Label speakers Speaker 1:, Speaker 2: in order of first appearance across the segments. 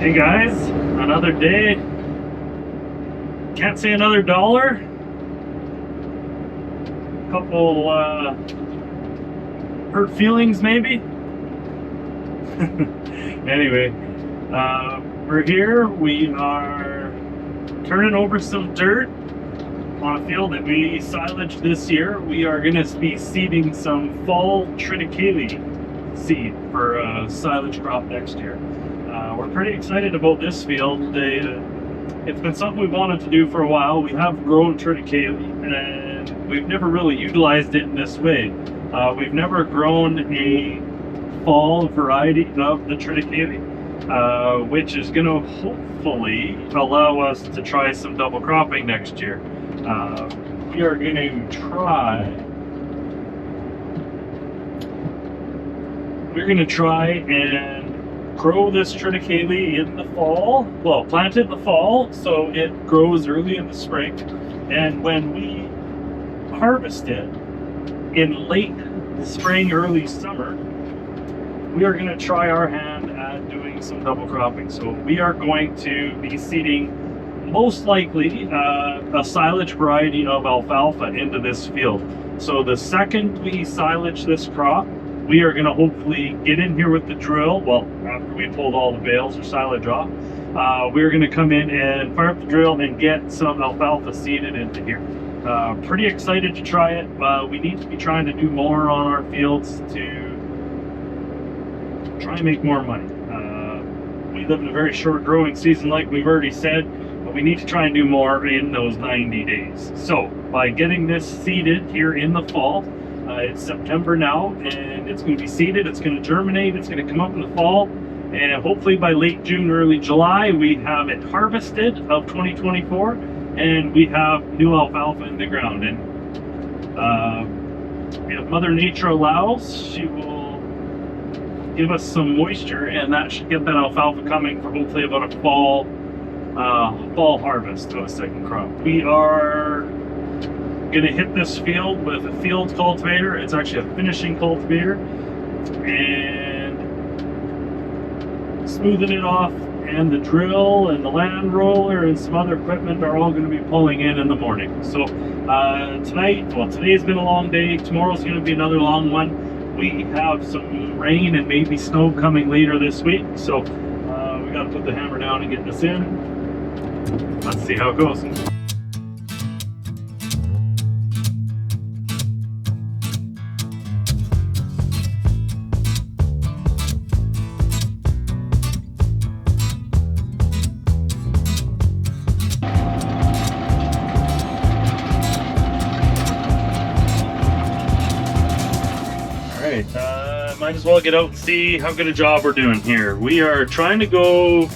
Speaker 1: Hey guys, another day. Can't say another dollar. Couple hurt feelings maybe. Anyway, we're here. We are turning over some dirt on a field that we silaged this year. We are going to be seeding some fall triticale seed for a silage crop next year. We're pretty excited about this field. It's been something we've wanted to do for a while. We have grown triticale and we've never really utilized it in this way. We've never grown a fall variety of the triticale, which is going to hopefully allow us to try some double cropping next year. We are going to try and grow this triticale in the fall. Well, plant it in the fall so it grows early in the spring, and when we harvest it in late spring, early summer, we are going to try our hand at doing some double cropping. So we are going to be seeding most likely a silage variety of alfalfa into this field. So the second we silage this crop, we are going to hopefully get in here with the drill. Well, after we pulled all the bales or silage off, we're going to come in and fire up the drill and get some alfalfa seeded into here. Pretty excited to try it. We need to be trying to do more on our fields to try and make more money. We live in a very short growing season, like we've already said, but we need to try and do more in those 90 days. So by getting this seeded here in the fall, it's September now, and it's going to be seeded, it's going to germinate, it's going to come up in the fall, and hopefully by late June, early July, we have it harvested of 2024, and we have new alfalfa in the ground. And if Mother Nature allows, she will give us some moisture, and that should get that alfalfa coming for hopefully about a fall harvest of a second crop. We are going to hit this field with a field cultivator. It's actually a finishing cultivator, and smoothing it off, and the drill and the land roller and some other equipment are all going to be pulling in the morning. So today's been a long day. Tomorrow's going to be another long one. We have some rain and maybe snow coming later this week, so we got to put the hammer down and get this in. Let's see how it goes. Might as well get out and see how good a job we're doing here. We are trying to go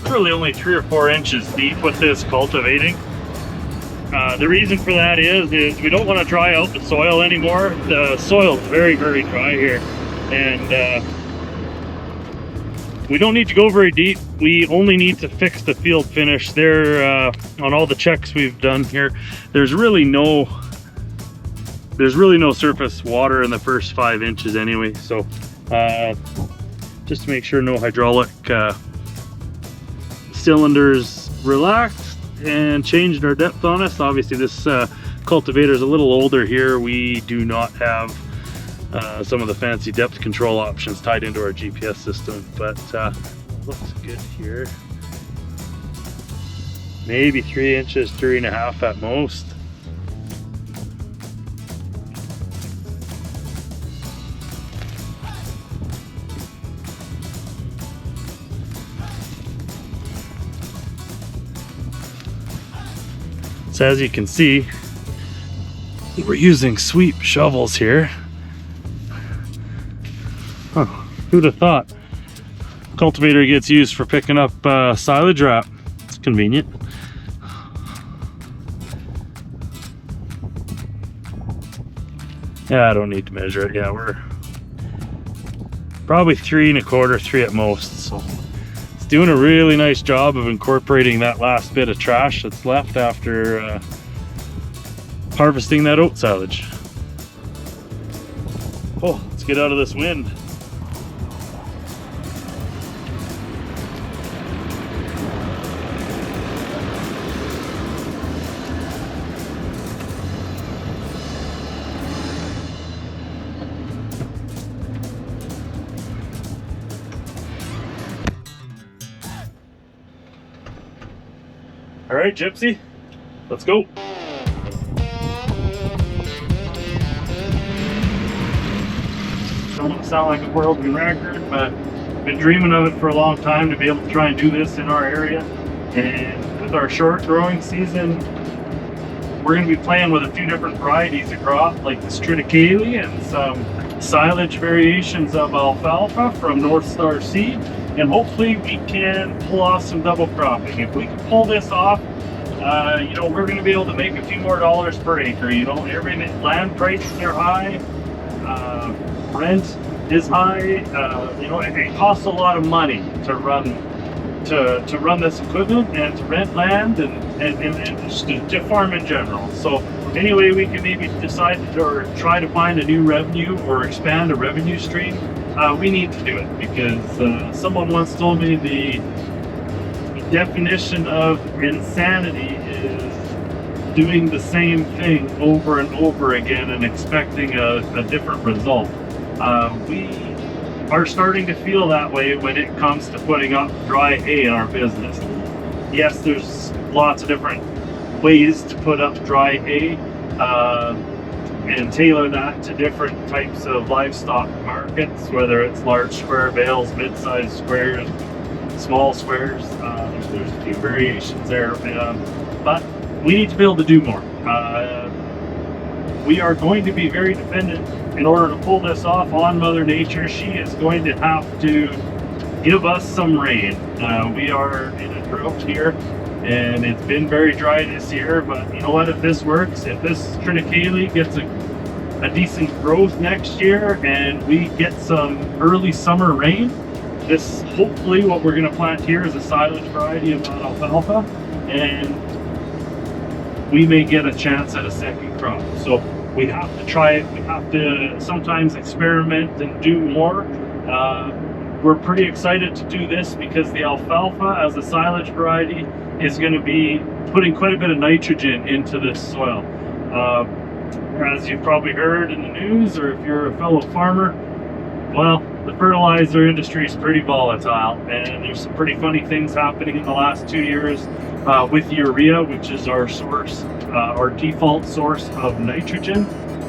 Speaker 1: really only 3 or 4 inches deep with this cultivating. The reason for that is we don't want to dry out the soil anymore. The soil is very, very dry here, and we don't need to go very deep. We only need to fix the field finish there. On all the checks we've done here, there's really no surface water in the first 5 inches anyway, so just to make sure no hydraulic cylinders relaxed, and changed our depth on us. Obviously this cultivator is a little older here. We do not have some of the fancy depth control options tied into our GPS system, but looks good here. Maybe 3 inches, 3.5 at most. So as you can see, we're using sweep shovels here. Huh, who'd have thought? Cultivator gets used for picking up silage wrap. It's convenient. Yeah, I don't need to measure it. Yeah, we're probably 3 1/4, 3 at most. So it's doing a really nice job of incorporating that last bit of trash that's left after harvesting that oat silage. Oh, let's get out of this wind. right, Gypsy, let's go. Don't want to sound like a world record, but I've been dreaming of it for a long time to be able to try and do this in our area. And with our short growing season, we're going to be playing with a few different varieties of crop, like this Triticale and some silage variations of alfalfa from North Star Seed. And hopefully we can pull off some double cropping. If we can pull this off, you know, we're going to be able to make a few more dollars per acre. You know, land prices are high. Rent is high. You know, it costs a lot of money to run this equipment and to rent land and just to farm in general. So anyway, we can maybe decide or try to find a new revenue or expand a revenue stream. We need to do it because someone once told me the definition of insanity is doing the same thing over and over again and expecting a different result. We are starting to feel that way when it comes to putting up dry hay in our business. Yes, there's lots of different ways to put up dry hay and tailor that to different types of livestock markets, whether it's large square bales, mid-sized squares, small squares. There's a few variations there, but we need to be able to do more. We are going to be very dependent in order to pull this off on Mother Nature. She is going to have to give us some rain. We are in a drought here, and it's been very dry this year, but you know what, if this works, if this Triticale gets a decent growth next year and we get some early summer rain, this hopefully what we're going to plant here is a silage variety of alfalfa, and we may get a chance at a second crop. So we have to try it. We have to sometimes experiment and do more. We're pretty excited to do this because the alfalfa as a silage variety is going to be putting quite a bit of nitrogen into this soil. As you've probably heard in the news, or if you're a fellow farmer, well, the fertilizer industry is pretty volatile, and there's some pretty funny things happening in the last 2 years with urea, which is our source, our default source of nitrogen.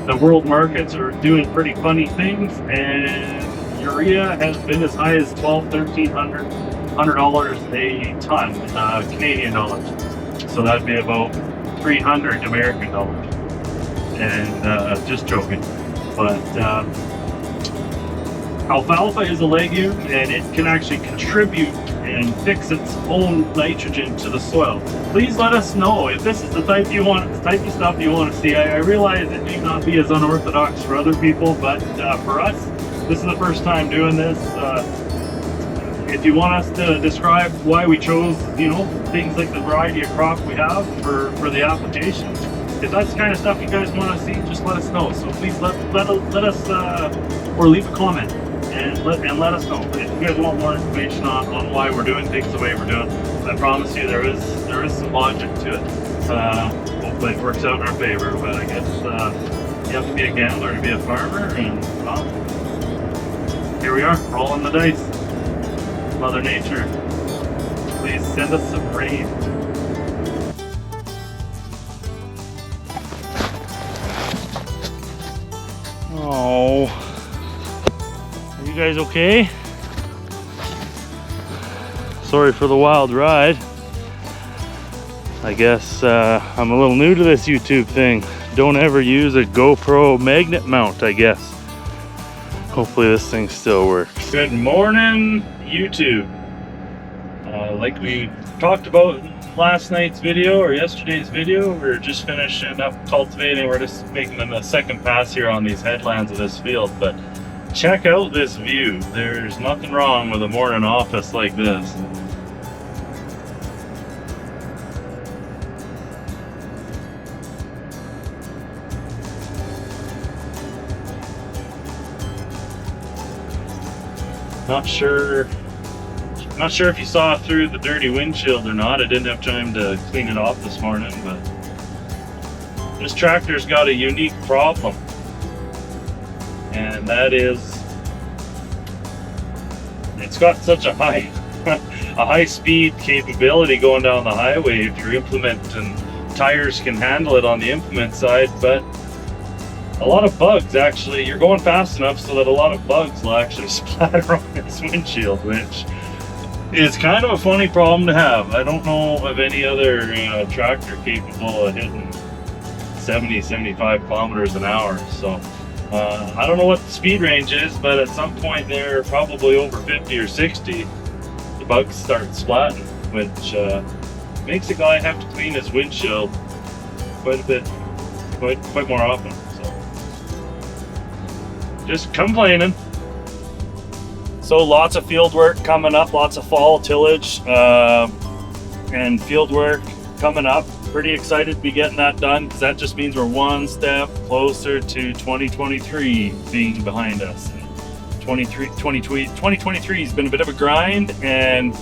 Speaker 1: The world markets are doing pretty funny things, and urea has been as high as $1,200 a ton, Canadian dollars. So that'd be about 300 American dollars. And just joking, but alfalfa is a legume, and it can actually contribute and fix its own nitrogen to the soil. Please let us know if this is the type you want, the type of stuff you want to see. I realize it may not be as unorthodox for other people, but for us, this is the first time doing this. If you want us to describe why we chose, you know, things like the variety of crop we have for the application, if that's the kind of stuff you guys want to see, just let us know. So please let us or leave a comment and let us know if you guys want more information on why we're doing things the way we're doing. I promise you there is some logic to it. Hopefully it works out in our favor, but I guess you have to be a gambler to be a farmer, and well, here we are, rolling the dice. Mother Nature, please send us some rain. Oh, are you guys okay? Sorry for the wild ride. I guess I'm a little new to this YouTube thing. Don't ever use a GoPro magnet mount, I guess. Hopefully this thing still works. Good morning, YouTube. Like we talked about in last night's video or yesterday's video, we're just finishing up cultivating. We're just making the second pass here on these headlands of this field, but check out this view. There's nothing wrong with a morning office like this. Not sure if you saw through the dirty windshield or not. I didn't have time to clean it off this morning, but this tractor's got a unique problem, and that is it's got such a high a high-speed capability going down the highway if your implement and tires can handle it on the implement side, but a lot of bugs actually. You're going fast enough so that a lot of bugs will actually splatter on this windshield, which is kind of a funny problem to have. I don't know of any other tractor capable of hitting 70, 75 kilometers an hour. So I don't know what the speed range is, but at some point they're probably over 50 or 60. The bugs start splatting, which makes a guy have to clean his windshield quite a bit, quite more often. So just complaining. So lots of field work coming up, lots of fall tillage and field work coming up. Pretty excited to be getting that done, because that just means we're one step closer to 2023 being behind us. 2023 has been a bit of a grind, and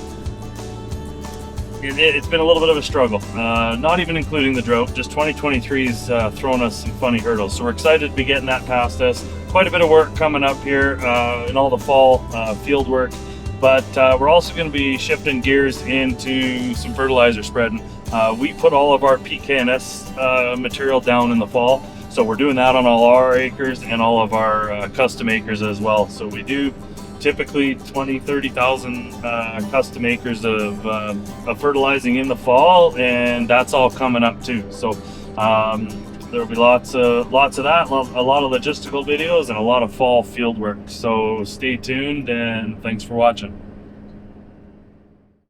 Speaker 1: it's been a little bit of a struggle, not even including the drought. Just 2023's thrown us some funny hurdles, so we're excited to be getting that past us. Quite a bit of work coming up here in all the fall field work, but we're also going to be shifting gears into some fertilizer spreading. We put all of our PKNS material down in the fall, so we're doing that on all our acres and all of our custom acres as well. So we do typically 20,000-30,000 custom acres of fertilizing in the fall, and that's all coming up too. So there'll be lots of that, a lot of logistical videos, and a lot of fall field work. So stay tuned, and thanks for watching.